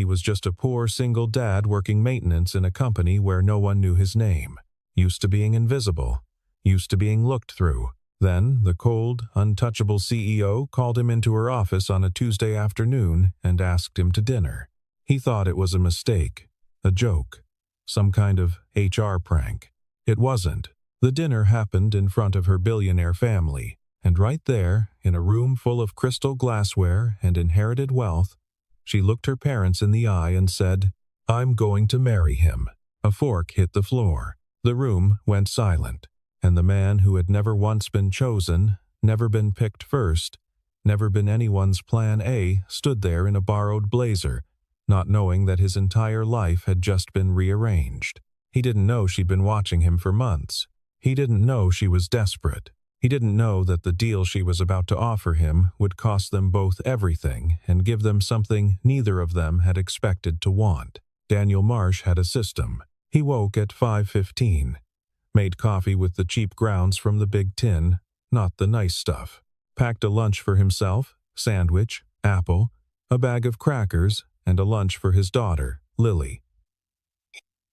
He was just a poor single dad working maintenance in a company where no one knew his name. Used to being invisible. Used to being looked through. Then, the cold, untouchable CEO called him into her office on a Tuesday afternoon and asked him to dinner. He thought it was a mistake, a joke, some kind of HR prank. It wasn't. The dinner happened in front of her billionaire family, and right there, in a room full of crystal glassware and inherited wealth, she looked her parents in the eye and said, "I'm going to marry him." A fork hit the floor. The room went silent, and the man who had never once been chosen, never been picked first, never been anyone's plan A, stood there in a borrowed blazer, not knowing that his entire life had just been rearranged. He didn't know she'd been watching him for months. He didn't know she was desperate. He didn't know that the deal she was about to offer him would cost them both everything and give them something neither of them had expected to want. Daniel Marsh had a system. He woke at 5:15, made coffee with the cheap grounds from the big tin, not the nice stuff, packed a lunch for himself, sandwich, apple, a bag of crackers, and a lunch for his daughter, Lily.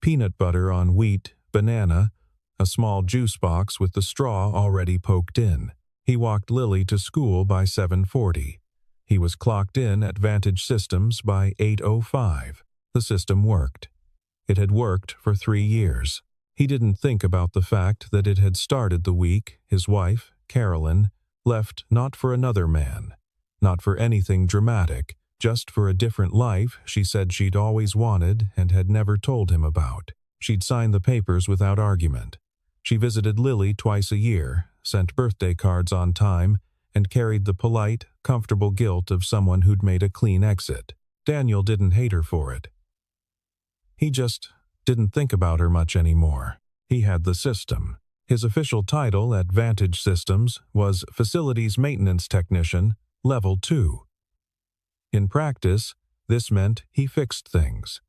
Peanut butter on wheat, banana, a small juice box with the straw already poked in. He walked Lily to school by 7:40. He was clocked in at Vantage Systems by 8:05. The system worked. It had worked for 3 years. He didn't think about the fact that it had started the week his wife, Carolyn, left not for another man, not for anything dramatic, just for a different life she said she'd always wanted and had never told him about. She'd signed the papers without argument. She visited Lily twice a year, sent birthday cards on time, and carried the polite, comfortable guilt of someone who'd made a clean exit. Daniel didn't hate her for it. He just didn't think about her much anymore. He had the system. His official title at Vantage Systems was Facilities Maintenance Technician, Level 2. In practice, this meant he fixed things.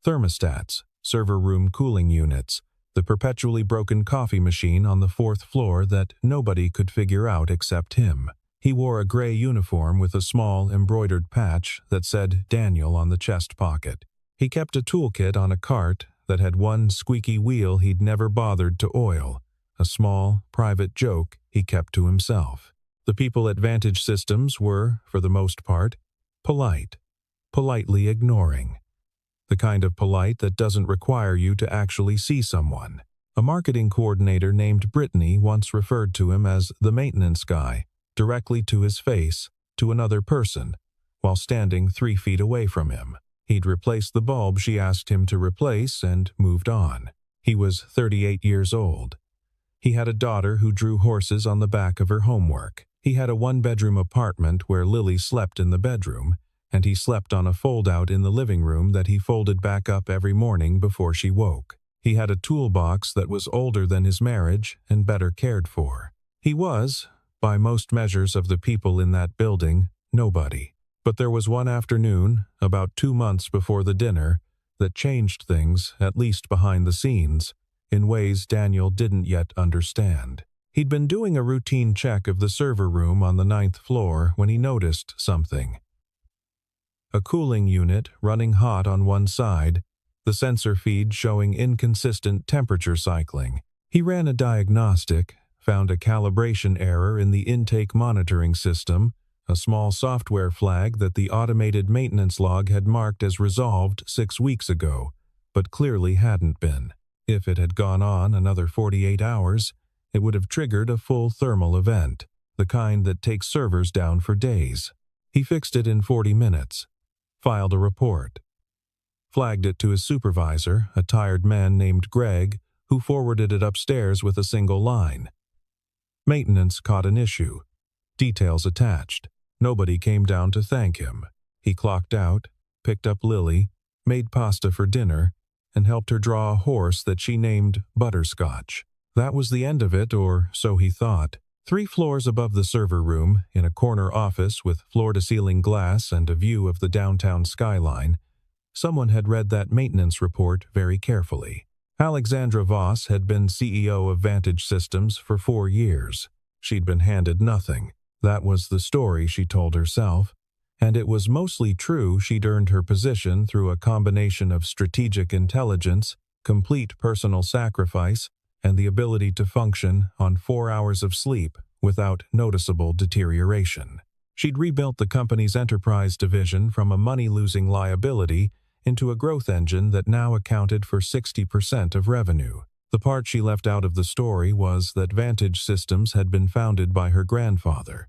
Thermostats, server room cooling units, the perpetually broken coffee machine on the 4th floor that nobody could figure out except him. He wore a gray uniform with a small embroidered patch that said Daniel on the chest pocket. He kept a toolkit on a cart that had one squeaky wheel he'd never bothered to oil, a small, private joke he kept to himself. The people at Vantage Systems were, for the most part, politely ignoring. The kind of polite that doesn't require you to actually see someone. A marketing coordinator named Brittany once referred to him as the maintenance guy, directly to his face, to another person, while standing 3 feet away from him. He'd replaced the bulb she asked him to replace and moved on. He was 38 years old. He had a daughter who drew horses on the back of her homework. He had a 1-bedroom apartment where Lily slept in the bedroom, and he slept on a fold-out in the living room that he folded back up every morning before she woke. He had a toolbox that was older than his marriage and better cared for. He was, by most measures of the people in that building, nobody. But there was one afternoon, about 2 months before the dinner, that changed things, at least behind the scenes, in ways Daniel didn't yet understand. He'd been doing a routine check of the server room on the 9th floor when he noticed something. A cooling unit running hot on one side, the sensor feed showing inconsistent temperature cycling. He ran a diagnostic, found a calibration error in the intake monitoring system, a small software flag that the automated maintenance log had marked as resolved 6 weeks ago, but clearly hadn't been. If it had gone on another 48 hours, it would have triggered a full thermal event, the kind that takes servers down for days. He fixed it in 40 minutes, filed a report, flagged it to his supervisor, a tired man named Greg, who forwarded it upstairs with a single line. Maintenance caught an issue. Details attached. Nobody came down to thank him. He clocked out, picked up Lily, made pasta for dinner, and helped her draw a horse that she named Butterscotch. That was the end of it, or so he thought. 3 floors above the server room, in a corner office with floor-to-ceiling glass and a view of the downtown skyline, someone had read that maintenance report very carefully. Alexandra Voss had been CEO of Vantage Systems for 4 years. She'd been handed nothing. That was the story she told herself. And it was mostly true. She'd earned her position through a combination of strategic intelligence, complete personal sacrifice, and the ability to function on 4 hours of sleep without noticeable deterioration. She'd rebuilt the company's enterprise division from a money-losing liability into a growth engine that now accounted for 60% of revenue. The part she left out of the story was that Vantage Systems had been founded by her grandfather,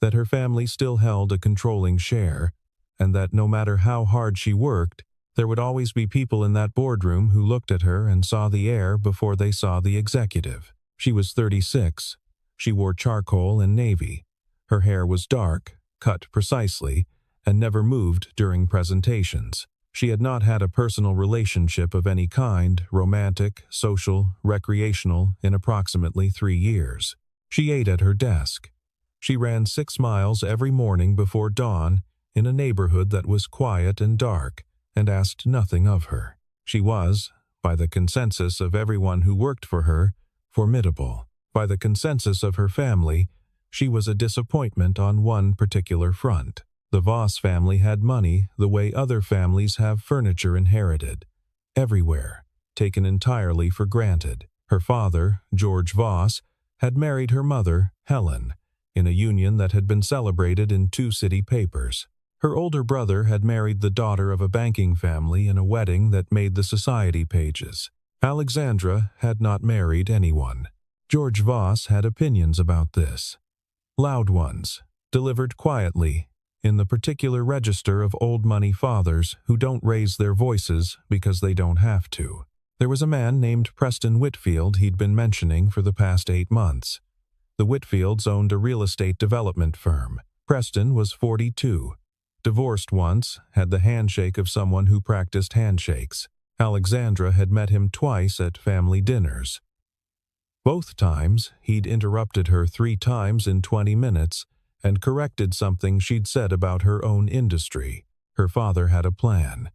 that her family still held a controlling share, and that no matter how hard she worked, there would always be people in that boardroom who looked at her and saw the heir before they saw the executive. She was 36. She wore charcoal and navy. Her hair was dark, cut precisely, and never moved during presentations. She had not had a personal relationship of any kind, romantic, social, recreational, in approximately 3 years. She ate at her desk. She ran 6 miles every morning before dawn in a neighborhood that was quiet and dark and asked nothing of her. She was, by the consensus of everyone who worked for her, formidable. By the consensus of her family, she was a disappointment on one particular front. The Voss family had money the way other families have furniture inherited, everywhere, taken entirely for granted. Her father, George Voss, had married her mother, Helen, in a union that had been celebrated in 2 city papers. Her older brother had married the daughter of a banking family in a wedding that made the society pages. Alexandra had not married anyone. George Voss had opinions about this. Loud ones, delivered quietly, in the particular register of old money fathers who don't raise their voices because they don't have to. There was a man named Preston Whitfield he'd been mentioning for the past 8 months. The Whitfields owned a real estate development firm. Preston was 42. Divorced once, had the handshake of someone who practiced handshakes. Alexandra had met him twice at family dinners. Both times, he'd interrupted her 3 times in 20 minutes and corrected something she'd said about her own industry. Her father had a plan,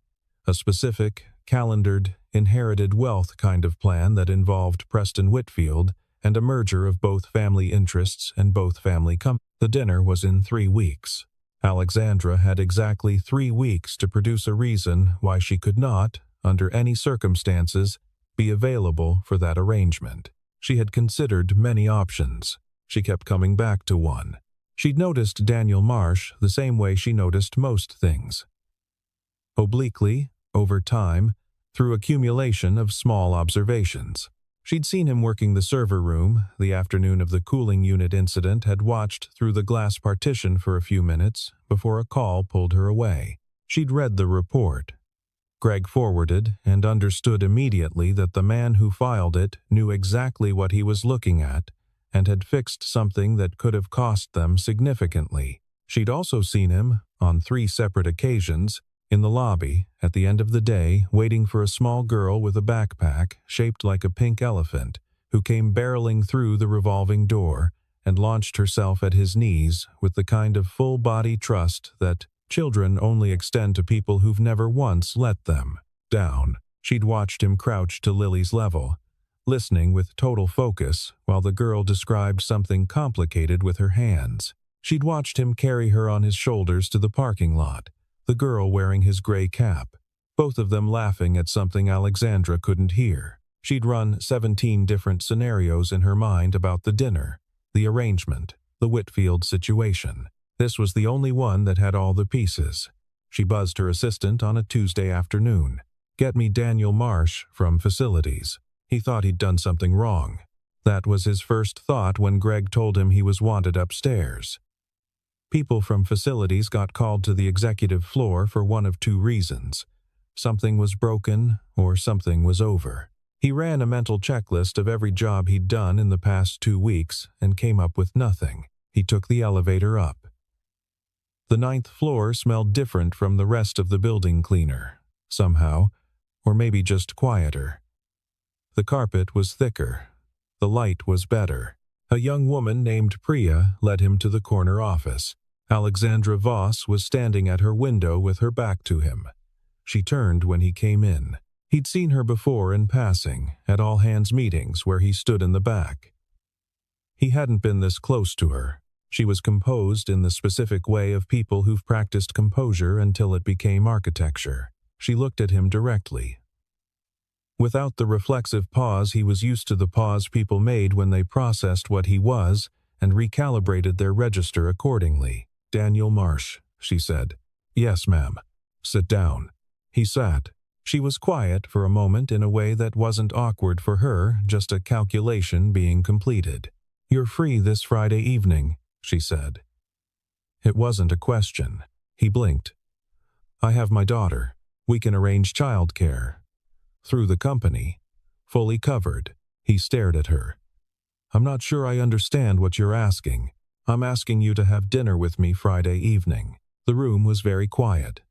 a specific, calendared, inherited wealth kind of plan that involved Preston Whitfield and a merger of both family interests and both family companies. The dinner was in 3 weeks. Alexandra had exactly 3 weeks to produce a reason why she could not, under any circumstances, be available for that arrangement. She had considered many options. She kept coming back to one. She'd noticed Daniel Marsh the same way she noticed most things. Obliquely, over time, through accumulation of small observations. She'd seen him working the server room the afternoon of the cooling unit incident, had watched through the glass partition for a few minutes before a call pulled her away. She'd read the report. Greg forwarded and understood immediately that the man who filed it knew exactly what he was looking at and had fixed something that could have cost them significantly. She'd also seen him, on 3 separate occasions, in the lobby, at the end of the day, waiting for a small girl with a backpack shaped like a pink elephant, who came barreling through the revolving door and launched herself at his knees with the kind of full-body trust that children only extend to people who've never once let them down. She'd watched him crouch to Lily's level, listening with total focus while the girl described something complicated with her hands. She'd watched him carry her on his shoulders to the parking lot, the girl wearing his gray cap, both of them laughing at something Alexandra couldn't hear. She'd run 17 different scenarios in her mind about the dinner, the arrangement, the Whitfield situation. This was the only one that had all the pieces. She buzzed her assistant on a Tuesday afternoon. "Get me Daniel Marsh from facilities." He thought he'd done something wrong. That was his first thought when Greg told him he was wanted upstairs. People from facilities got called to the executive floor for one of 2 reasons. Something was broken or something was over. He ran a mental checklist of every job he'd done in the past 2 weeks and came up with nothing. He took the elevator up. The 9th floor smelled different from the rest of the building cleaner, somehow, or maybe just quieter. The carpet was thicker. The light was better. A young woman named Priya led him to the corner office. Alexandra Voss was standing at her window with her back to him. She turned when he came in. He'd seen her before in passing, at all-hands meetings where he stood in the back. He hadn't been this close to her. She was composed in the specific way of people who've practiced composure until it became architecture. She looked at him directly. Without the reflexive pause he was used to, the pause people made when they processed what he was and recalibrated their register accordingly. "Daniel Marsh," she said. "Yes, ma'am." "Sit down." He sat. She was quiet for a moment in a way that wasn't awkward for her, just a calculation being completed. "You're free this Friday evening," she said. It wasn't a question. He blinked. "I have my daughter. We can arrange childcare. Through the company. Fully covered." He stared at her. "I'm not sure I understand what you're asking. I'm asking you to have dinner with me Friday evening." The room was very quiet.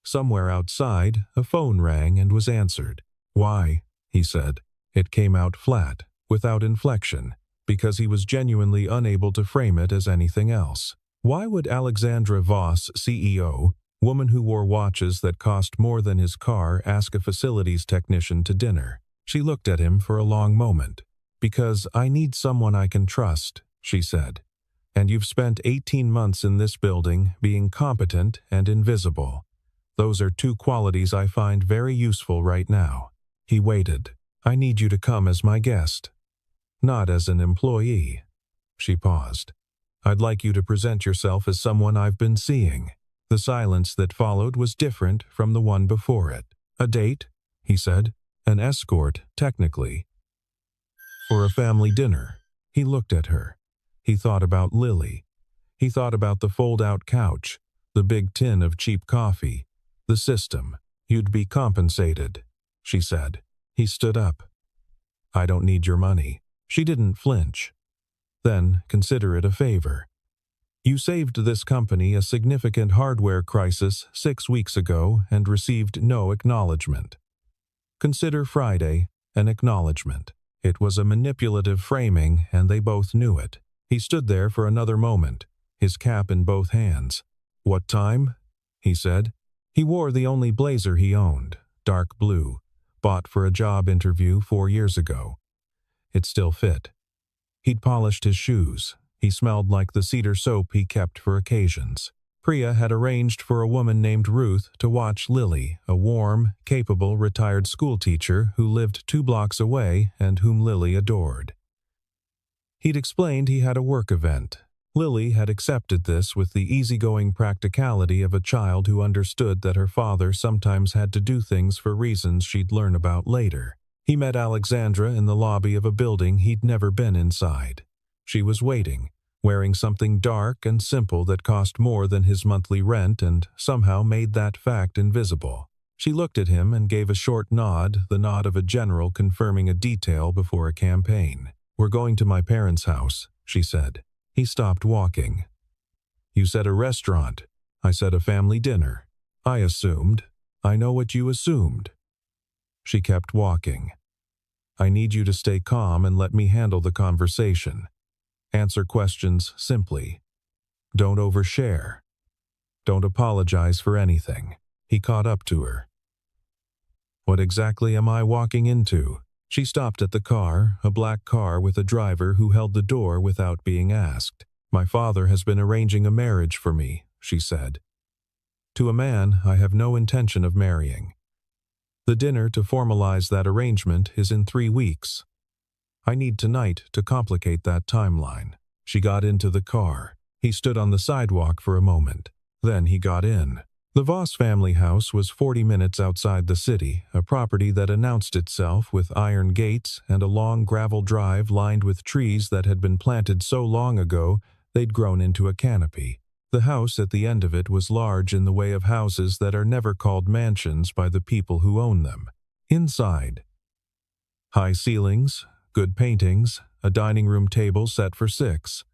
Somewhere outside, a phone rang and was answered. "Why?" he said. It came out flat, without inflection, because he was genuinely unable to frame it as anything else. Why would Alexandra Voss, CEO, woman who wore watches that cost more than his car, ask a facilities technician to dinner? She looked at him for a long moment. "Because I need someone I can trust," she said. "And you've spent 18 months in this building being competent and invisible. Those are two qualities I find very useful right now." He waited. "I need you to come as my guest. Not as an employee." She paused. "I'd like you to present yourself as someone I've been seeing." The silence that followed was different from the one before it. "A date?" he said. "An escort, technically. For a family dinner." He looked at her. He thought about Lily. He thought about the fold-out couch, the big tin of cheap coffee, the system. "You'd be compensated," she said. He stood up. "I don't need your money." She didn't flinch. "Then consider it a favor. You saved this company a significant hardware crisis 6 weeks ago and received no acknowledgement. Consider Friday an acknowledgement." It was a manipulative framing, and they both knew it. He stood there for another moment, his cap in both hands. "What time?" he said. He wore the only blazer he owned, dark blue, bought for a job interview 4 years ago. It still fit. He'd polished his shoes. He smelled like the cedar soap he kept for occasions. Priya had arranged for a woman named Ruth to watch Lily, a warm, capable retired schoolteacher who lived 2 blocks away and whom Lily adored. He'd explained he had a work event. Lily had accepted this with the easygoing practicality of a child who understood that her father sometimes had to do things for reasons she'd learn about later. He met Alexandra in the lobby of a building he'd never been inside. She was waiting, wearing something dark and simple that cost more than his monthly rent and somehow made that fact invisible. She looked at him and gave a short nod, the nod of a general confirming a detail before a campaign. "We're going to my parents' house," she said. He stopped walking. "You said a restaurant." "I said a family dinner." "I assumed." "I know what you assumed." She kept walking. "I need you to stay calm and let me handle the conversation. Answer questions simply. Don't overshare. Don't apologize for anything." He caught up to her. "What exactly am I walking into?" She stopped at the car, a black car with a driver who held the door without being asked. "My father has been arranging a marriage for me," she said. "To a man I have no intention of marrying. The dinner to formalize that arrangement is in 3 weeks. I need tonight to complicate that timeline." She got into the car. He stood on the sidewalk for a moment. Then he got in. The Voss family house was 40 minutes outside the city, a property that announced itself with iron gates and a long gravel drive lined with trees that had been planted so long ago they'd grown into a canopy. The house at the end of it was large in the way of houses that are never called mansions by the people who own them. Inside, high ceilings, good paintings, a dining room table set for 6.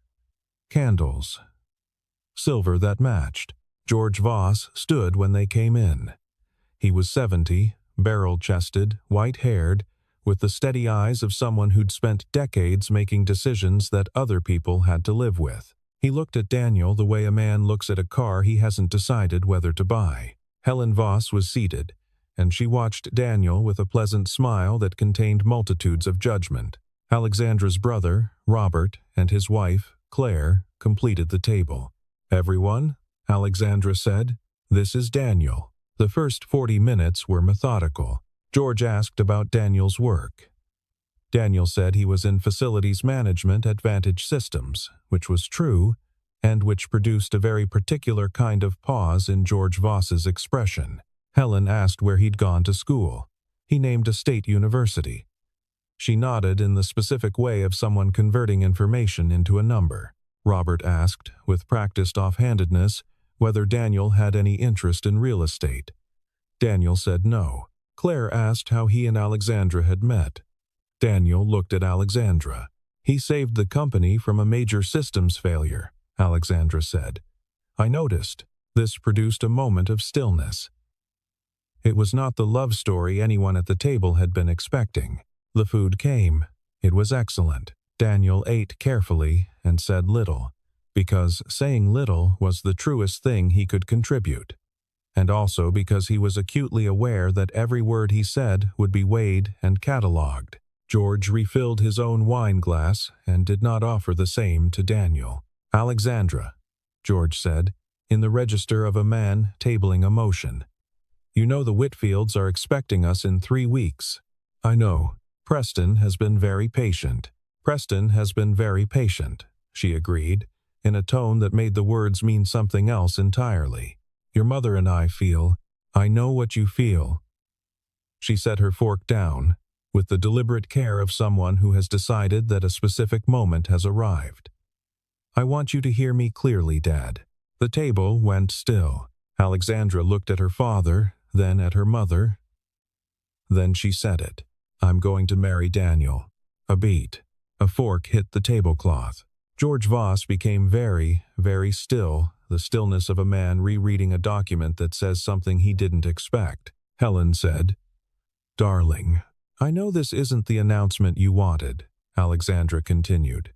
Candles. Silver that matched. George Voss stood when they came in. He was 70, barrel-chested, white-haired, with the steady eyes of someone who'd spent decades making decisions that other people had to live with. He looked at Daniel the way a man looks at a car he hasn't decided whether to buy. Helen Voss was seated, and she watched Daniel with a pleasant smile that contained multitudes of judgment. Alexandra's brother, Robert, and his wife, Claire completed the table. "Everyone," Alexandra said, "this is Daniel." The first 40 minutes were methodical. George asked about Daniel's work. Daniel said he was in facilities management at Vantage Systems, which was true, and which produced a very particular kind of pause in George Voss's expression. Helen asked where he'd gone to school. He named a state university. She nodded in the specific way of someone converting information into a number. Robert asked, with practiced offhandedness, whether Daniel had any interest in real estate. Daniel said no. Claire asked how he and Alexandra had met. Daniel looked at Alexandra. "He saved the company from a major systems failure," Alexandra said. "I noticed." This produced a moment of stillness. It was not the love story anyone at the table had been expecting. The food came. It was excellent. Daniel ate carefully and said little, because saying little was the truest thing he could contribute, and also because he was acutely aware that every word he said would be weighed and catalogued. George refilled his own wine glass and did not offer the same to Daniel. "Alexandra," George said, in the register of a man tabling a motion. "You know the Whitfields are expecting us in 3 weeks." "I know. Preston has been very patient." "Preston has been very patient," she agreed, in a tone that made the words mean something else entirely. "Your mother and I feel. I know what you feel." She set her fork down, with the deliberate care of someone who has decided that a specific moment has arrived. "I want you to hear me clearly, Dad." The table went still. Alexandra looked at her father, then at her mother. Then she said it. "I'm going to marry Daniel." A beat. A fork hit the tablecloth. George Voss became very, very still, the stillness of a man rereading a document that says something he didn't expect. Helen said, "Darling, I know this isn't the announcement you wanted," Alexandra continued.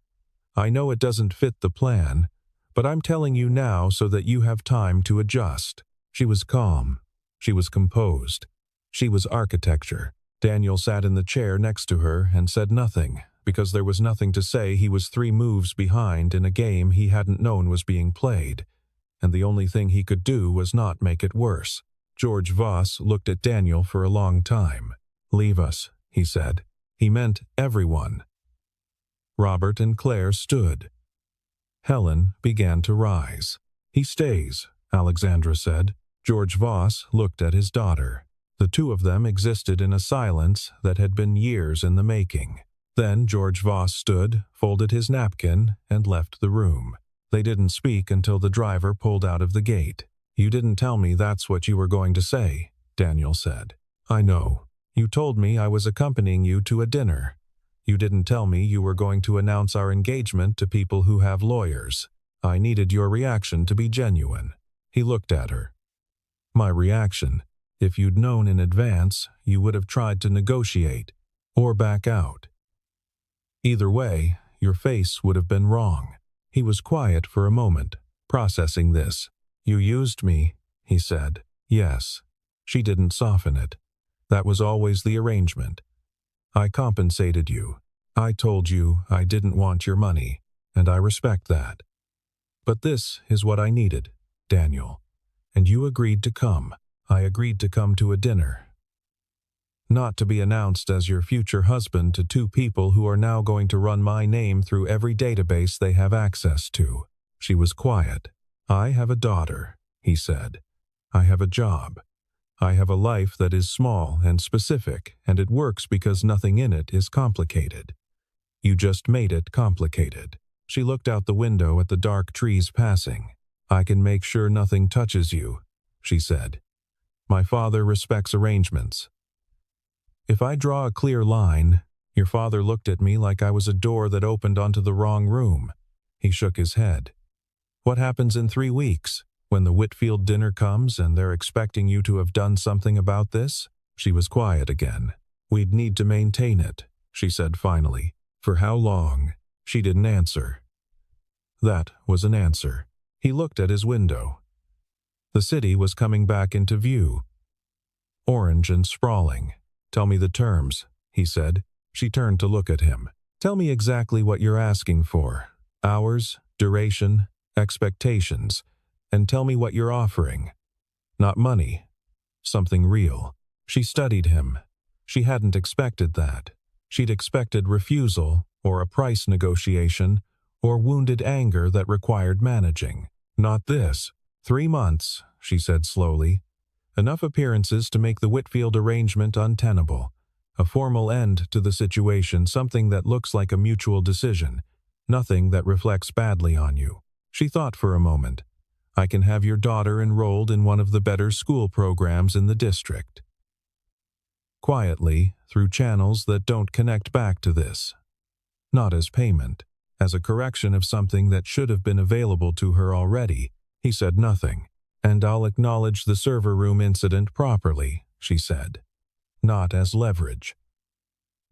"I know it doesn't fit the plan, but I'm telling you now so that you have time to adjust." She was calm. She was composed. She was architecture. Daniel sat in the chair next to her and said nothing, because there was nothing to say. He was 3 moves behind in a game he hadn't known was being played, and the only thing he could do was not make it worse. George Voss looked at Daniel for a long time. "Leave us," he said. He meant everyone. Robert and Claire stood. Helen began to rise. "He stays," Alexandra said. George Voss looked at his daughter. The two of them existed in a silence that had been years in the making. Then George Voss stood, folded his napkin, and left the room. They didn't speak until the driver pulled out of the gate. "You didn't tell me that's what you were going to say," Daniel said. "I know. You told me I was accompanying you to a dinner. You didn't tell me you were going to announce our engagement to people who have lawyers. I needed your reaction to be genuine." He looked at her. "My reaction? If you'd known in advance, you would have tried to negotiate, or back out. Either way, your face would have been wrong." He was quiet for a moment, processing this. "You used me," he said. "Yes." She didn't soften it. "That was always the arrangement. I compensated you. I told you I didn't want your money, and I respect that. But this is what I needed, Daniel. And you agreed to come. I agreed to come to a dinner. Not to be announced as your future husband to 2 people who are now going to run my name through every database they have access to." She was quiet. "I have a daughter," he said. "I have a job. I have a life that is small and specific, and it works because nothing in it is complicated. You just made it complicated." She looked out the window at the dark trees passing. "I can make sure nothing touches you," she said. "My father respects arrangements. If I draw a clear line," your father looked at me like I was a door that opened onto the wrong room. He shook his head. "What happens in 3 weeks? When the Whitfield dinner comes and they're expecting you to have done something about this?" She was quiet again. "We'd need to maintain it," she said finally. "For how long?" She didn't answer. That was an answer. He looked at his window. The city was coming back into view. Orange and sprawling. "Tell me the terms," he said. She turned to look at him. "Tell me exactly what you're asking for. Hours, duration, expectations, and tell me what you're offering. Not money. Something real. She studied him. She hadn't expected that. She'd expected refusal, or a price negotiation, or wounded anger that required managing. Not this. 3 months, she said slowly. Enough appearances to make the Whitfield arrangement untenable. A formal end to the situation, something that looks like a mutual decision. Nothing that reflects badly on you. She thought for a moment. I can have your daughter enrolled in one of the better school programs in the district. Quietly, through channels that don't connect back to this. Not as payment, as a correction of something that should have been available to her already. He said nothing. And I'll acknowledge the server room incident properly, she said. Not as leverage.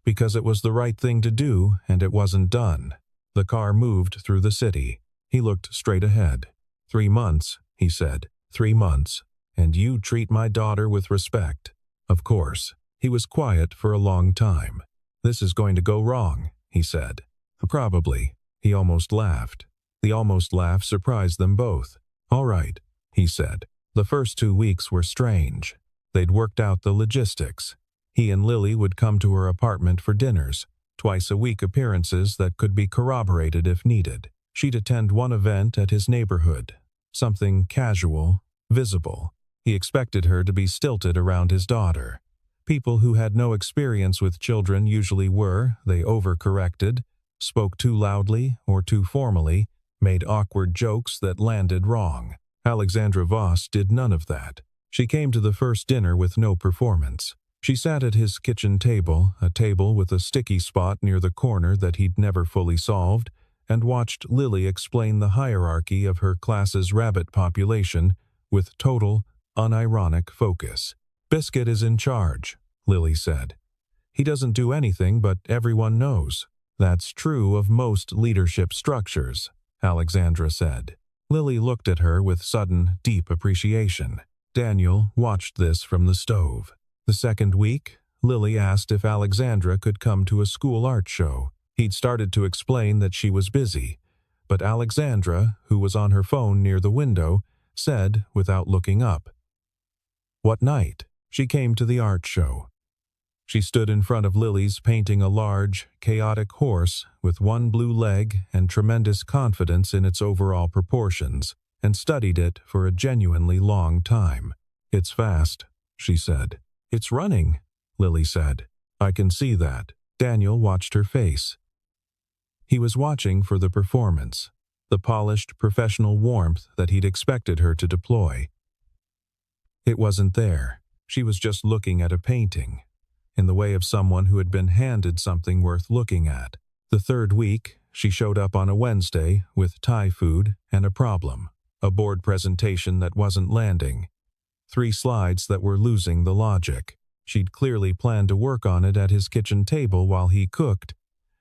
Because it was the right thing to do, and it wasn't done. The car moved through the city. He looked straight ahead. 3 months, he said. 3 months. And you treat my daughter with respect. Of course. He was quiet for a long time. This is going to go wrong, he said. Probably. He almost laughed. The almost laugh surprised them both. All right, he said. The first 2 weeks were strange. They'd worked out the logistics. He and Lily would come to her apartment for dinners, twice-a-week appearances that could be corroborated if needed. She'd attend one event at his neighborhood. Something casual, visible. He expected her to be stilted around his daughter. People who had no experience with children usually were, they overcorrected, spoke too loudly or too formally, made awkward jokes that landed wrong. Alexandra Voss did none of that. She came to the first dinner with no performance. She sat at his kitchen table, a table with a sticky spot near the corner that he'd never fully solved, and watched Lily explain the hierarchy of her class's rabbit population with total, unironic focus. Biscuit is in charge, Lily said. He doesn't do anything, but everyone knows. That's true of most leadership structures, Alexandra said. Lily looked at her with sudden, deep appreciation. Daniel watched this from the stove. The second week, Lily asked if Alexandra could come to a school art show. He'd started to explain that she was busy, but Alexandra, who was on her phone near the window, said without looking up. What night? She came to the art show. She stood in front of Lily's painting a large, chaotic horse with one blue leg and tremendous confidence in its overall proportions, and studied it for a genuinely long time. It's fast, she said. It's running, Lily said. I can see that. Daniel watched her face. He was watching for the performance, the polished, professional warmth that he'd expected her to deploy. It wasn't there. She was just looking at a painting, in the way of someone who had been handed something worth looking at. The third week, she showed up on a Wednesday with Thai food and a problem, a board presentation that wasn't landing, 3 slides that were losing the logic. She'd clearly planned to work on it at his kitchen table while he cooked,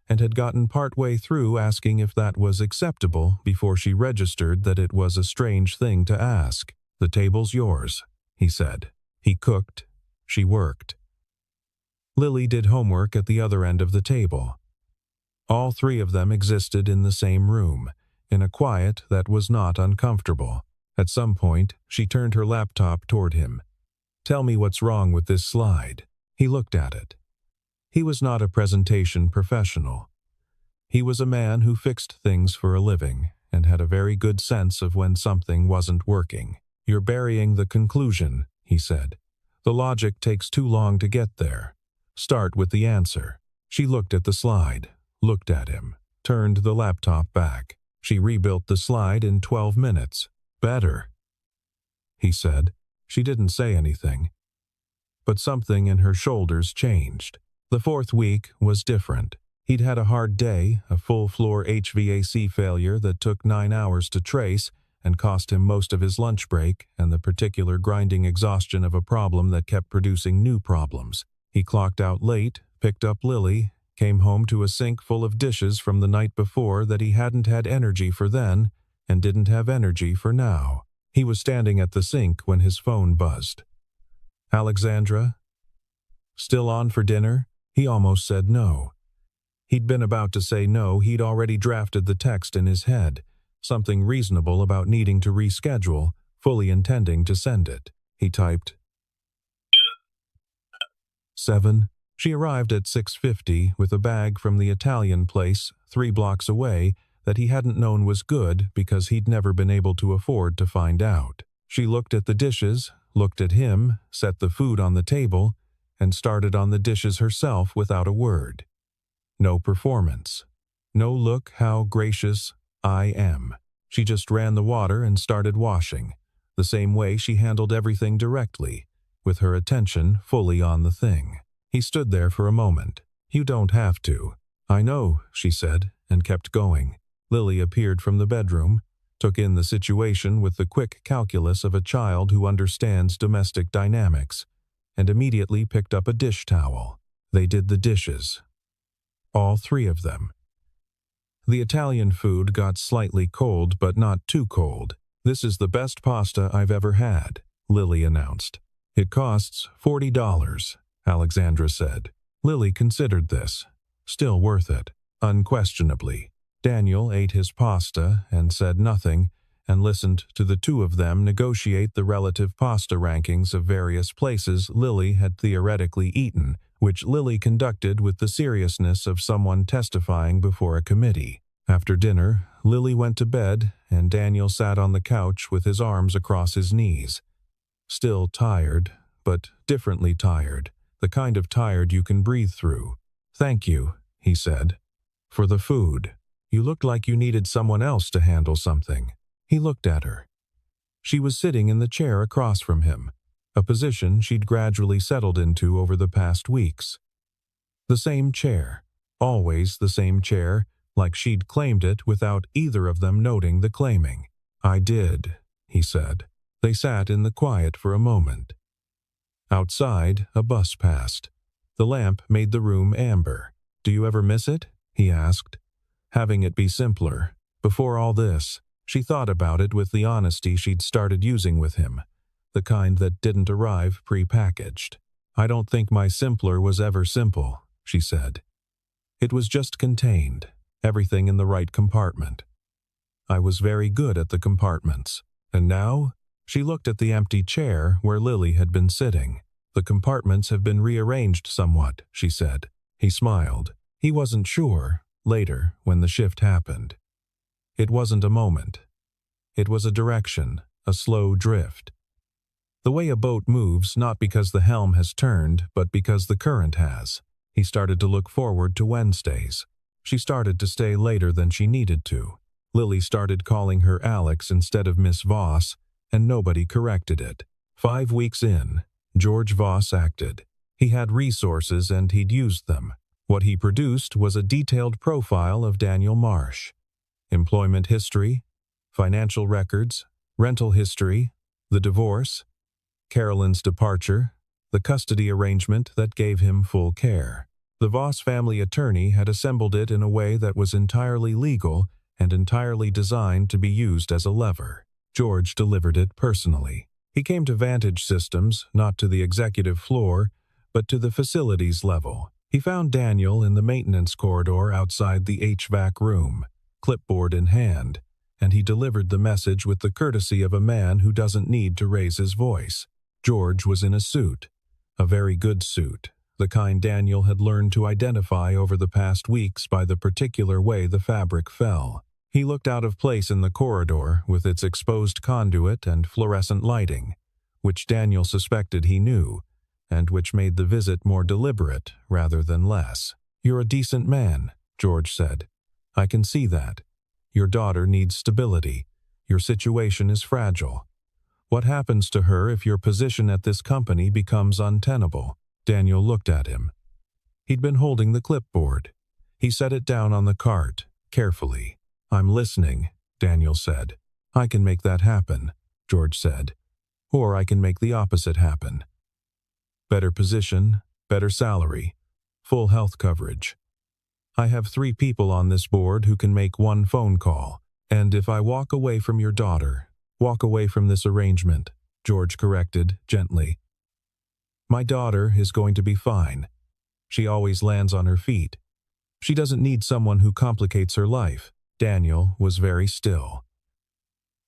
and had gotten partway through asking if that was acceptable before she registered that it was a strange thing to ask. The table's yours, he said. He cooked. She worked. Lily did homework at the other end of the table. All 3 of them existed in the same room, in a quiet that was not uncomfortable. At some point, she turned her laptop toward him. Tell me what's wrong with this slide. He looked at it. He was not a presentation professional. He was a man who fixed things for a living and had a very good sense of when something wasn't working. You're burying the conclusion, he said. The logic takes too long to get there. Start with the answer. She looked at the slide, looked at him, turned the laptop back. She rebuilt the slide in 12 minutes. Better, he said. She didn't say anything. But something in her shoulders changed. The 4th week was different. He'd had a hard day, a full-floor HVAC failure that took 9 hours to trace and cost him most of his lunch break and the particular grinding exhaustion of a problem that kept producing new problems. He clocked out late, picked up Lily, came home to a sink full of dishes from the night before that he hadn't had energy for then and didn't have energy for now. He was standing at the sink when his phone buzzed. Alexandra? Still on for dinner? He almost said no. He'd been about to say no. He'd already drafted the text in his head, something reasonable about needing to reschedule, fully intending to send it. He typed 7. She arrived at 6:50 with a bag from the Italian place 3 blocks away that he hadn't known was good because he'd never been able to afford to find out. She looked at the dishes, looked at him, set the food on the table, and started on the dishes herself without a word. No performance. No look how gracious I am. She just ran the water and started washing, the same way she handled everything directly, with her attention fully on the thing. He stood there for a moment. You don't have to. I know, she said, and kept going. Lily appeared from the bedroom, took in the situation with the quick calculus of a child who understands domestic dynamics, and immediately picked up a dish towel. They did the dishes. All 3 of them. The Italian food got slightly cold, but not too cold. This is the best pasta I've ever had, Lily announced. It costs $40, Alexandra said. Lily considered this. Still worth it, unquestionably. Daniel ate his pasta and said nothing, and listened to the 2 of them negotiate the relative pasta rankings of various places Lily had theoretically eaten, which Lily conducted with the seriousness of someone testifying before a committee. After dinner, Lily went to bed, and Daniel sat on the couch with his arms across his knees. Still tired, but differently tired, the kind of tired you can breathe through. Thank you, he said, for the food. You looked like you needed someone else to handle something. He looked at her. She was sitting in the chair across from him, a position she'd gradually settled into over the past weeks. The same chair, always the same chair, like she'd claimed it without either of them noting the claiming. I did, he said. They sat in the quiet for a moment. Outside, a bus passed. The lamp made the room amber. Do you ever miss it? He asked. Having it be simpler. Before all this, she thought about it with the honesty she'd started using with him, the kind that didn't arrive pre-packaged. I don't think my simpler was ever simple, she said. It was just contained, everything in the right compartment. I was very good at the compartments. And now, she looked at the empty chair where Lily had been sitting. The compartments have been rearranged somewhat, she said. He smiled. He wasn't sure, later, when the shift happened. It wasn't a moment. It was a direction, a slow drift. The way a boat moves not because the helm has turned, but because the current has. He started to look forward to Wednesdays. She started to stay later than she needed to. Lily started calling her Alex instead of Miss Voss, and nobody corrected it. 5 weeks in, George Voss acted. He had resources and he'd used them. What he produced was a detailed profile of Daniel Marsh. Employment history, financial records, rental history, the divorce, Carolyn's departure, the custody arrangement that gave him full care. The Voss family attorney had assembled it in a way that was entirely legal and entirely designed to be used as a lever. George delivered it personally. He came to Vantage Systems, not to the executive floor, but to the facilities level. He found Daniel in the maintenance corridor outside the HVAC room, clipboard in hand, and he delivered the message with the courtesy of a man who doesn't need to raise his voice. George was in a suit, a very good suit, the kind Daniel had learned to identify over the past weeks by the particular way the fabric fell. He looked out of place in the corridor with its exposed conduit and fluorescent lighting, which Daniel suspected he knew, and which made the visit more deliberate rather than less. You're a decent man, George said. I can see that. Your daughter needs stability. Your situation is fragile. What happens to her if your position at this company becomes untenable? Daniel looked at him. He'd been holding the clipboard. He set it down on the cart, carefully. I'm listening, Daniel said. I can make that happen, George said. Or I can make the opposite happen. Better position, better salary, full health coverage. I have 3 people on this board who can make 1 phone call, and if I walk away from your daughter, walk away from this arrangement, George corrected gently. My daughter is going to be fine. She always lands on her feet. She doesn't need someone who complicates her life. Daniel was very still.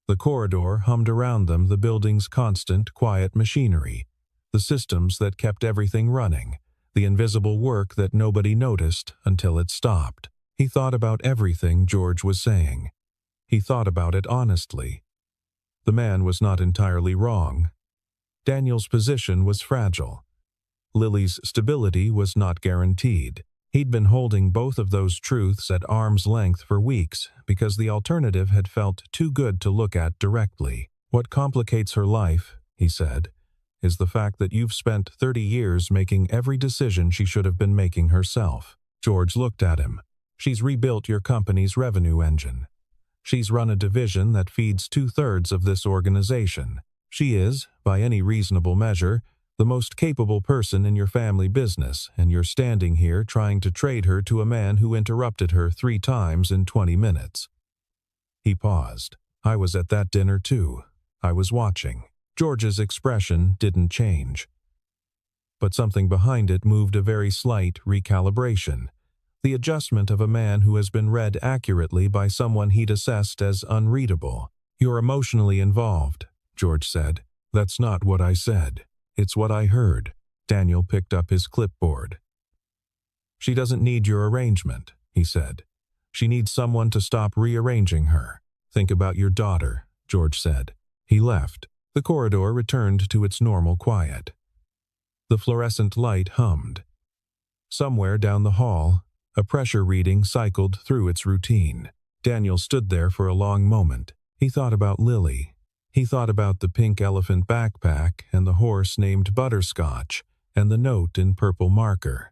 The corridor hummed around them, the building's constant, quiet machinery, the systems that kept everything running, the invisible work that nobody noticed until it stopped. He thought about everything George was saying. He thought about it honestly. The man was not entirely wrong. Daniel's position was fragile. Lily's stability was not guaranteed. He'd been holding both of those truths at arm's length for weeks because the alternative had felt too good to look at directly. What complicates her life, he said, is the fact that you've spent 30 years making every decision she should have been making herself. George looked at him. She's rebuilt your company's revenue engine. She's run a division that feeds 2/3 of this organization. She is, by any reasonable measure, the most capable person in your family business, and you're standing here trying to trade her to a man who interrupted her 3 times in 20 minutes. He paused. I was at that dinner too. I was watching. George's expression didn't change. But something behind it moved a very slight recalibration. The adjustment of a man who has been read accurately by someone he'd assessed as unreadable. You're emotionally involved, George said. That's not what I said. It's what I heard. Daniel picked up his clipboard. She doesn't need your arrangement, he said. She needs someone to stop rearranging her. Think about your daughter, George said. He left. The corridor returned to its normal quiet. The fluorescent light hummed. Somewhere down the hall, a pressure reading cycled through its routine. Daniel stood there for a long moment. He thought about Lily. He thought about the pink elephant backpack and the horse named Butterscotch and the note in purple marker.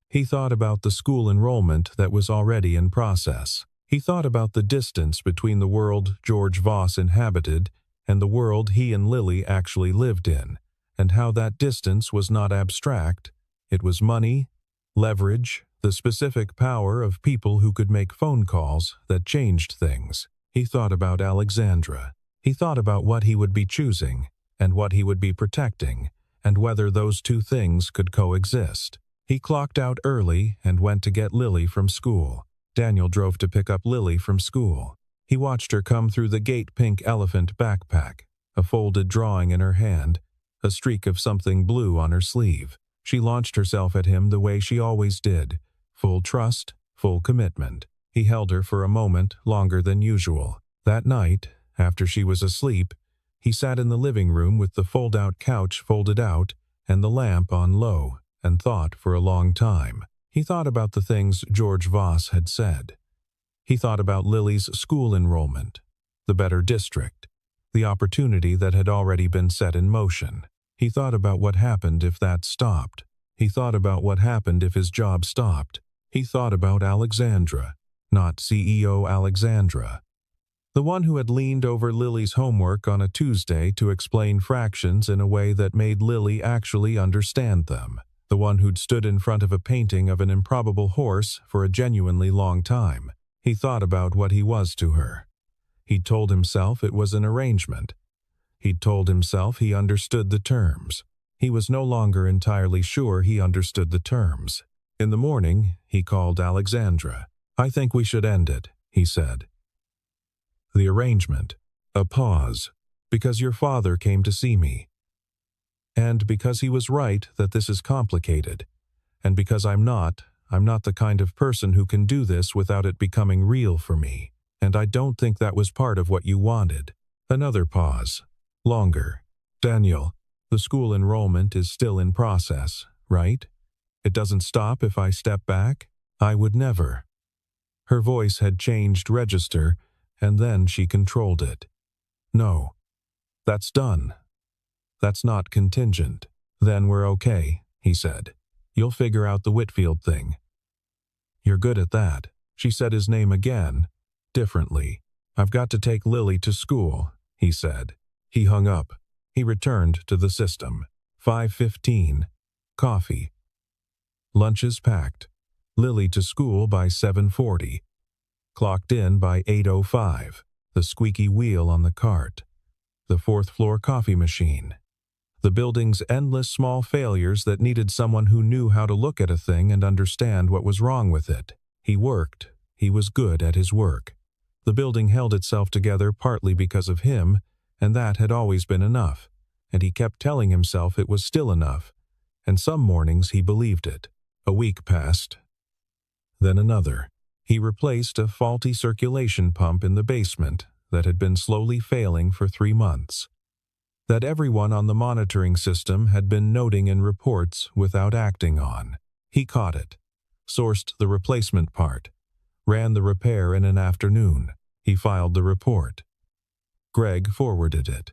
He thought about the school enrollment that was already in process. He thought about the distance between the world George Voss inhabited and the world he and Lily actually lived in, and how that distance was not abstract. It was money, leverage, the specific power of people who could make phone calls that changed things. He thought about Alexandra. He thought about what he would be choosing, and what he would be protecting, and whether those two things could coexist. He clocked out early and went to get Lily from school. Daniel drove to pick up Lily from school. He watched her come through the gate pink elephant backpack, a folded drawing in her hand, a streak of something blue on her sleeve. She launched herself at him the way she always did, full trust, full commitment. He held her for a moment longer than usual. That night, after she was asleep, he sat in the living room with the fold-out couch folded out and the lamp on low, and thought for a long time. He thought about the things George Voss had said. He thought about Lily's school enrollment, the better district, the opportunity that had already been set in motion. He thought about what happened if that stopped. He thought about what happened if his job stopped. He thought about Alexandra, not CEO Alexandra. The one who had leaned over Lily's homework on a Tuesday to explain fractions in a way that made Lily actually understand them. The one who'd stood in front of a painting of an improbable horse for a genuinely long time. He thought about what he was to her. He'd told himself it was an arrangement. He'd told himself he understood the terms. He was no longer entirely sure he understood the terms. In the morning, he called Alexandra. I think we should end it, he said. The arrangement. A pause. Because your father came to see me. And because he was right that this is complicated. And because I'm not the kind of person who can do this without it becoming real for me. And I don't think that was part of what you wanted. Another pause. Longer. Daniel, the school enrollment is still in process, right? It doesn't stop if I step back? I would never. Her voice had changed register, and then she controlled it. No. That's done. That's not contingent. Then we're okay, he said. You'll figure out the Whitfield thing. You're good at that. She said his name again, differently. I've got to take Lily to school, he said. He hung up. He returned to the system. 5:15. Coffee. Lunch is packed. Lily to school by 7:40. Clocked in by 8:05. The squeaky wheel on the cart. The fourth-floor coffee machine. The building's endless small failures that needed someone who knew how to look at a thing and understand what was wrong with it. He worked. He was good at his work. The building held itself together partly because of him, and that had always been enough, and he kept telling himself it was still enough, and some mornings he believed it. A week passed. Then another. He replaced a faulty circulation pump in the basement that had been slowly failing for 3 months. That everyone on the monitoring system had been noting in reports without acting on. He caught it, sourced the replacement part, ran the repair in an afternoon. He filed the report. Greg forwarded it.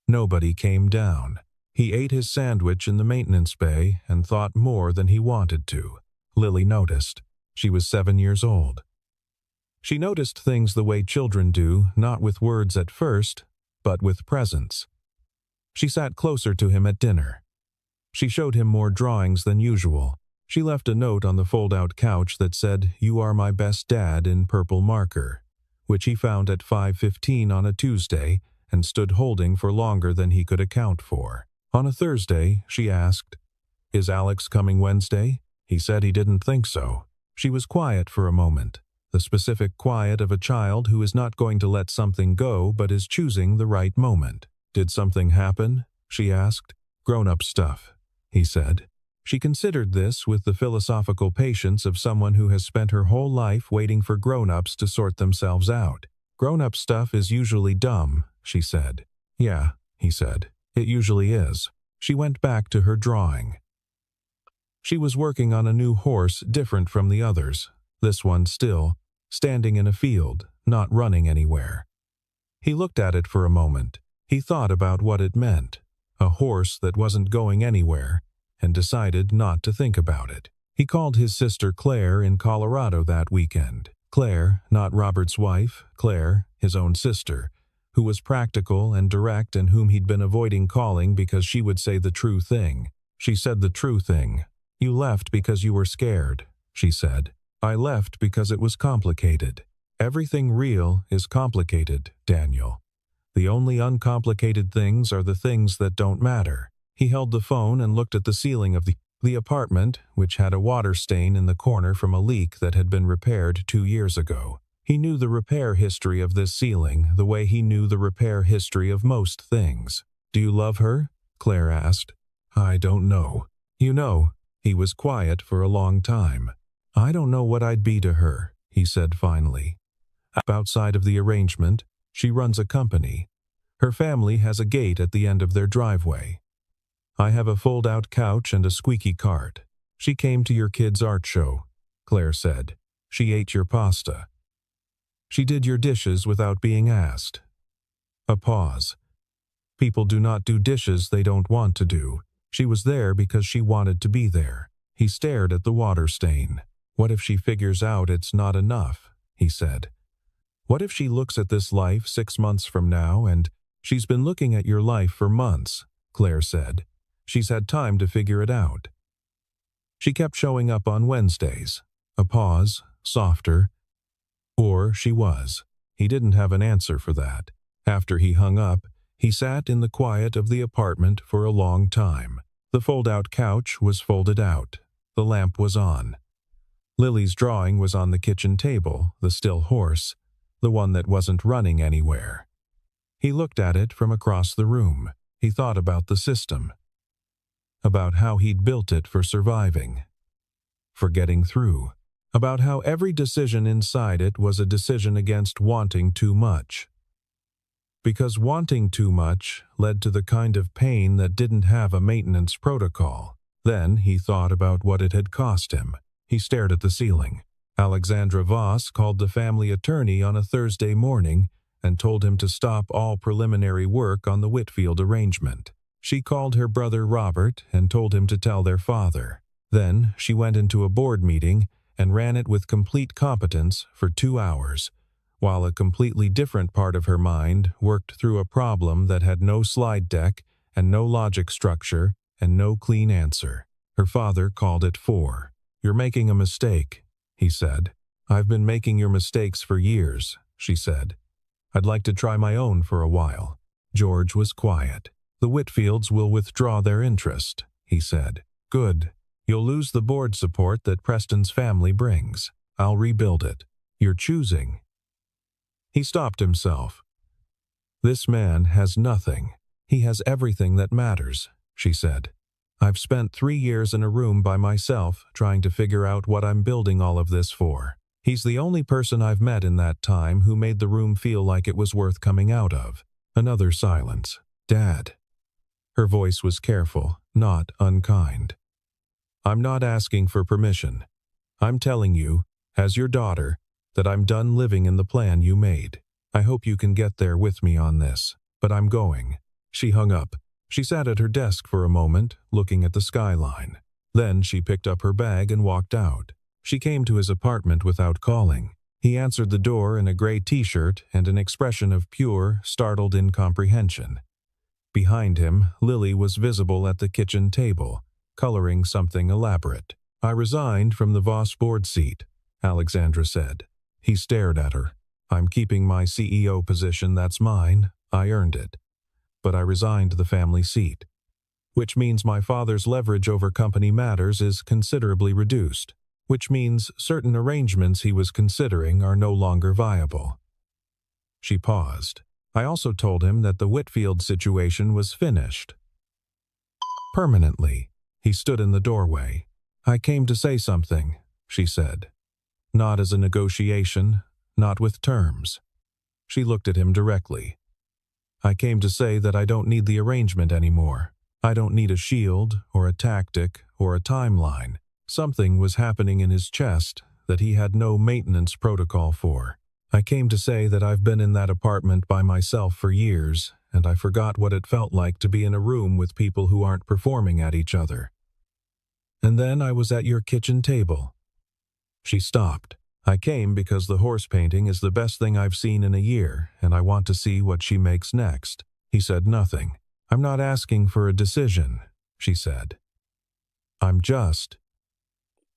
Nobody came down. He ate his sandwich in the maintenance bay and thought more than he wanted to. Lily noticed. She was 7 years old. She noticed things the way children do, not with words at first, but with presence. She sat closer to him at dinner. She showed him more drawings than usual. She left a note on the fold-out couch that said, "You are my best dad," in purple marker, which he found at 5:15 on a Tuesday and stood holding for longer than he could account for. On a Thursday, she asked, "Is Alex coming Wednesday?" He said he didn't think so. She was quiet for a moment, the specific quiet of a child who is not going to let something go but is choosing the right moment. "Did something happen?" she asked. "Grown-up stuff," he said. She considered this with the philosophical patience of someone who has spent her whole life waiting for grown-ups to sort themselves out. "Grown-up stuff is usually dumb," she said. "Yeah," he said. "It usually is." She went back to her drawing. She was working on a new horse different from the others, this one still, standing in a field, not running anywhere. He looked at it for a moment. He thought about what it meant, a horse that wasn't going anywhere, and decided not to think about it. He called his sister Claire in Colorado that weekend. Claire, not Robert's wife, Claire, his own sister, who was practical and direct and whom he'd been avoiding calling because she would say the true thing. She said the true thing. "You left because you were scared," she said. "I left because it was complicated. Everything real is complicated, Daniel. The only uncomplicated things are the things that don't matter." He held the phone and looked at the ceiling of the apartment, which had a water stain in the corner from a leak that had been repaired 2 years ago. He knew the repair history of this ceiling the way he knew the repair history of most things. "Do you love her?" Claire asked. "I don't know." "You know." He was quiet for a long time. "I don't know what I'd be to her," he said finally. "Outside of the arrangement, she runs a company. Her family has a gate at the end of their driveway. I have a fold-out couch and a squeaky cart. She came to your kids' art show," Claire said. "She ate your pasta. She did your dishes without being asked." A pause. People do not do dishes they don't want to do. She was there because she wanted to be there. He stared at the water stain. "What if she figures out it's not enough?" he said. "What if she looks at this life 6 months from now and—" "She's been looking at your life for months," Claire said. "She's had time to figure it out. She kept showing up on Wednesdays." A pause, softer. "Or she was." He didn't have an answer for that. After he hung up, he sat in the quiet of the apartment for a long time. The fold-out couch was folded out. The lamp was on. Lily's drawing was on the kitchen table, the still horse, the one that wasn't running anywhere. He looked at it from across the room. He thought about the system, about how he'd built it for surviving, for getting through, about how every decision inside it was a decision against wanting too much. Because wanting too much led to the kind of pain that didn't have a maintenance protocol. Then he thought about what it had cost him. He stared at the ceiling. Alexandra Voss called the family attorney on a Thursday morning and told him to stop all preliminary work on the Whitfield arrangement. She called her brother Robert and told him to tell their father. Then she went into a board meeting and ran it with complete competence for 2 hours, while a completely different part of her mind worked through a problem that had no slide deck and no logic structure and no clean answer. Her father called it 4. "You're making a mistake," he said. "I've been making your mistakes for years," she said. "I'd like to try my own for a while." George was quiet. "The Whitfields will withdraw their interest," he said. "Good. You'll lose the board support that Preston's family brings. I'll rebuild it. You're choosing." He stopped himself. This man has nothing. He has everything that matters, she said. I've spent 3 years in a room by myself trying to figure out what I'm building all of this for. He's the only person I've met in that time who made the room feel like it was worth coming out of. Another silence. Dad. Her voice was careful, not unkind. I'm not asking for permission. I'm telling you, as your daughter, that I'm done living in the plan you made. I hope you can get there with me on this, but I'm going. She hung up. She sat at her desk for a moment, looking at the skyline. Then she picked up her bag and walked out. She came to his apartment without calling. He answered the door in a gray t-shirt and an expression of pure, startled incomprehension. Behind him, Lily was visible at the kitchen table, coloring something elaborate. I resigned from the Voss board seat, Alexandra said. He stared at her. I'm keeping my CEO position, that's mine. I earned it. But I resigned the family seat. Which means my father's leverage over company matters is considerably reduced. Which means certain arrangements he was considering are no longer viable. She paused. I also told him that the Whitfield situation was finished. Permanently. He stood in the doorway. I came to say something, she said. Not as a negotiation, not with terms. She looked at him directly. I came to say that I don't need the arrangement anymore. I don't need a shield, or a tactic, or a timeline. Something was happening in his chest that he had no maintenance protocol for. I came to say that I've been in that apartment by myself for years, and I forgot what it felt like to be in a room with people who aren't performing at each other. And then I was at your kitchen table. She stopped. I came because the horse painting is the best thing I've seen in a year, and I want to see what she makes next. He said nothing. I'm not asking for a decision, she said. I'm just.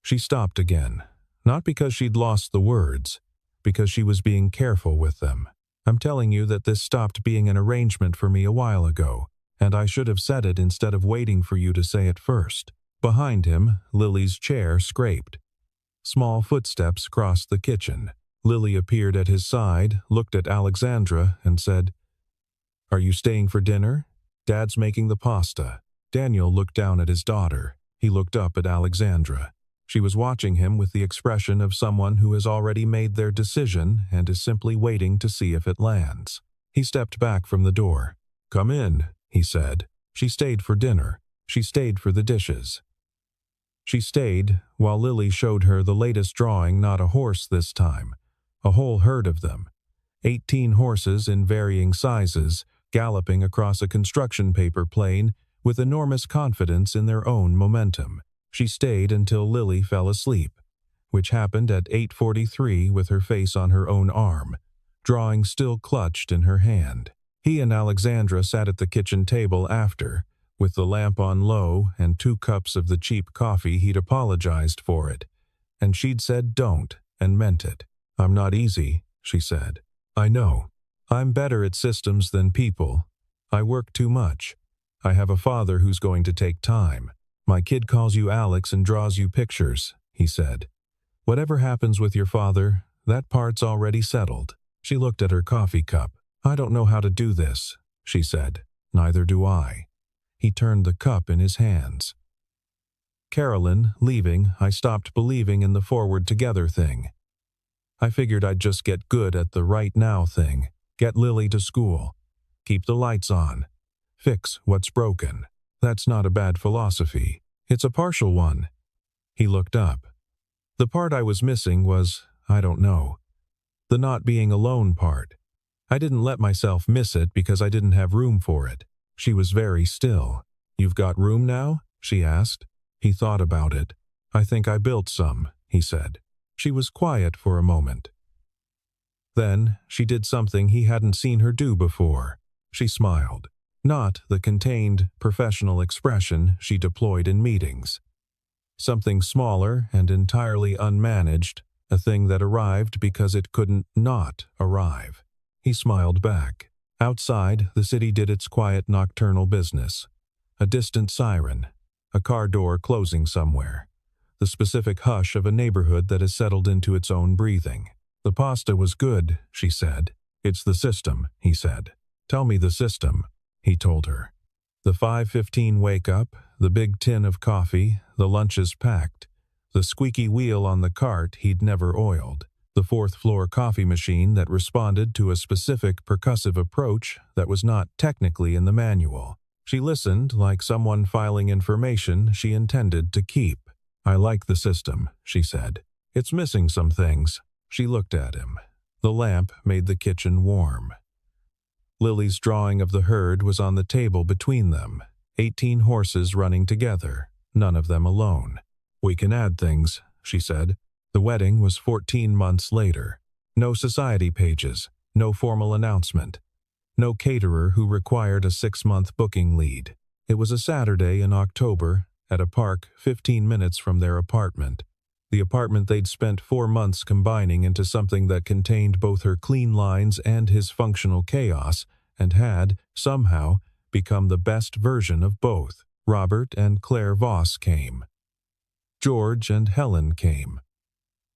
She stopped again, not because she'd lost the words, because she was being careful with them. I'm telling you that this stopped being an arrangement for me a while ago, and I should have said it instead of waiting for you to say it first. Behind him, Lily's chair scraped. Small footsteps crossed the kitchen. Lily appeared at his side, looked at Alexandra, and said, Are you staying for dinner? Dad's making the pasta. Daniel looked down at his daughter. He looked up at Alexandra. She was watching him with the expression of someone who has already made their decision and is simply waiting to see if it lands. He stepped back from the door. Come in, he said. She stayed for dinner. She stayed for the dishes. She stayed while Lily showed her the latest drawing, not a horse this time, a whole herd of them. 18 horses in varying sizes, galloping across a construction paper plane with enormous confidence in their own momentum. She stayed until Lily fell asleep, which happened at 8:43 with her face on her own arm, drawing still clutched in her hand. He and Alexandra sat at the kitchen table after, with the lamp on low and 2 cups of the cheap coffee he'd apologized for it, and she'd said don't and meant it. I'm not easy, she said. I know. I'm better at systems than people. I work too much. I have a father who's going to take time. My kid calls you Alex and draws you pictures, he said. Whatever happens with your father, that part's already settled. She looked at her coffee cup. I don't know how to do this, she said. Neither do I. He turned the cup in his hands. Carolyn, leaving, I stopped believing in the forward together thing. I figured I'd just get good at the right now thing, get Lily to school, keep the lights on, fix what's broken. That's not a bad philosophy. It's a partial one. He looked up. The part I was missing was, I don't know, the not being alone part. I didn't let myself miss it because I didn't have room for it. She was very still. You've got room now? She asked. He thought about it. I think I built some, he said. She was quiet for a moment. Then she did something he hadn't seen her do before. She smiled. Not the contained, professional expression she deployed in meetings. Something smaller and entirely unmanaged, a thing that arrived because it couldn't not arrive. He smiled back. Outside, the city did its quiet nocturnal business. A distant siren, a car door closing somewhere, the specific hush of a neighborhood that has settled into its own breathing. The pasta was good, she said. It's the system, he said. Tell me the system, he told her. The 5:15 wake-up, the big tin of coffee, the lunches packed, the squeaky wheel on the cart he'd never oiled, the fourth-floor coffee machine that responded to a specific percussive approach that was not technically in the manual. She listened like someone filing information she intended to keep. I like the system, she said. It's missing some things. She looked at him. The lamp made the kitchen warm. Lily's drawing of the herd was on the table between them, 18 horses running together, none of them alone. We can add things, she said. The wedding was 14 months later. No society pages, no formal announcement, no caterer who required a 6-month booking lead. It was a Saturday in October, at a park 15 minutes from their apartment. The apartment they'd spent 4 months combining into something that contained both her clean lines and his functional chaos, and had, somehow, become the best version of both. Robert and Claire Voss came. George and Helen came.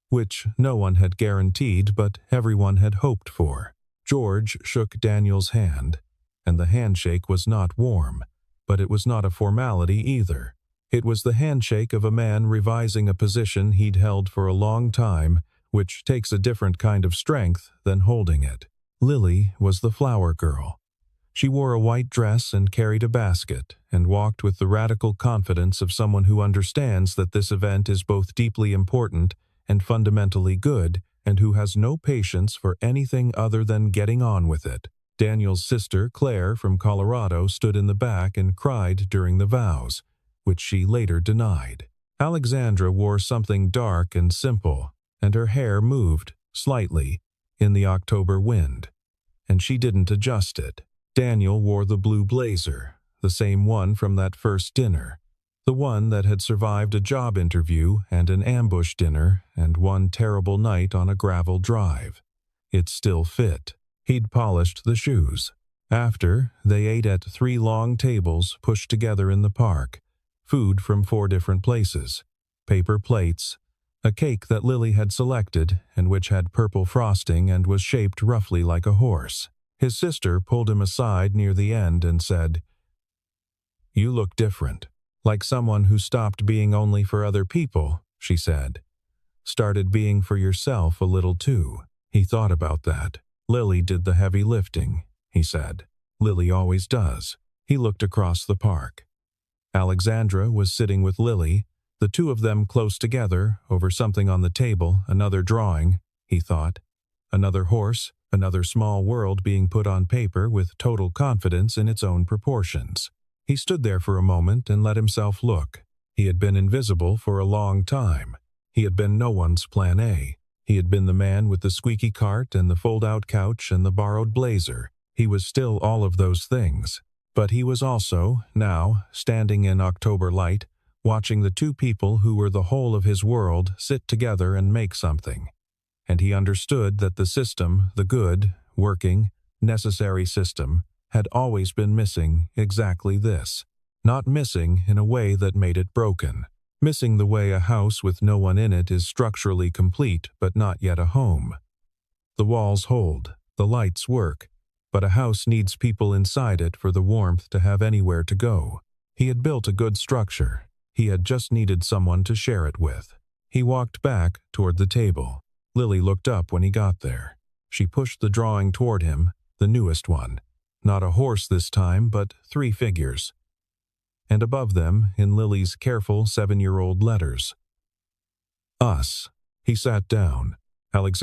Which no one had guaranteed, but everyone had hoped for. George shook Daniel's hand, and the handshake was not warm, but it was not a formality either. It was the handshake of a man revising a position he'd held for a long time, which takes a different kind of strength than holding it. Lily was the flower girl. She wore a white dress and carried a basket, and walked with the radical confidence of someone who understands that this event is both deeply important and fundamentally good, and who has no patience for anything other than getting on with it. Daniel's sister, Claire, from Colorado, stood in the back and cried during the vows, which she later denied. Alexandra wore something dark and simple, and her hair moved, slightly, in the October wind, and she didn't adjust it. Daniel wore the blue blazer, the same one from that first dinner, the one that had survived a job interview and an ambush dinner and one terrible night on a gravel drive. It still fit. He'd polished the shoes. After, they ate at 3 long tables pushed together in the park, food from 4 different places, paper plates, a cake that Lily had selected and which had purple frosting and was shaped roughly like a horse. His sister pulled him aside near the end and said, "You look different, like someone who stopped being only for other people," she said. "Started being for yourself a little too." He thought about that. "Lily did the heavy lifting," he said. "Lily always does." He looked across the park. Alexandra was sitting with Lily, the two of them close together, over something on the table, another drawing, he thought. Another horse, another small world being put on paper with total confidence in its own proportions. He stood there for a moment and let himself look. He had been invisible for a long time. He had been no one's plan A. He had been the man with the squeaky cart and the fold-out couch and the borrowed blazer. He was still all of those things. But he was also, now, standing in October light, watching the 2 people who were the whole of his world sit together and make something. And he understood that the system, the good, working, necessary system, had always been missing exactly this. Not missing in a way that made it broken. Missing the way a house with no one in it is structurally complete but not yet a home. The walls hold, the lights work, but a house needs people inside it for the warmth to have anywhere to go. He had built a good structure. He had just needed someone to share it with. He walked back toward the table. Lily looked up when he got there. She pushed the drawing toward him, the newest one. Not a horse this time, but 3 figures. And above them, in Lily's careful 7-year-old letters, "Us." He sat down. Alexander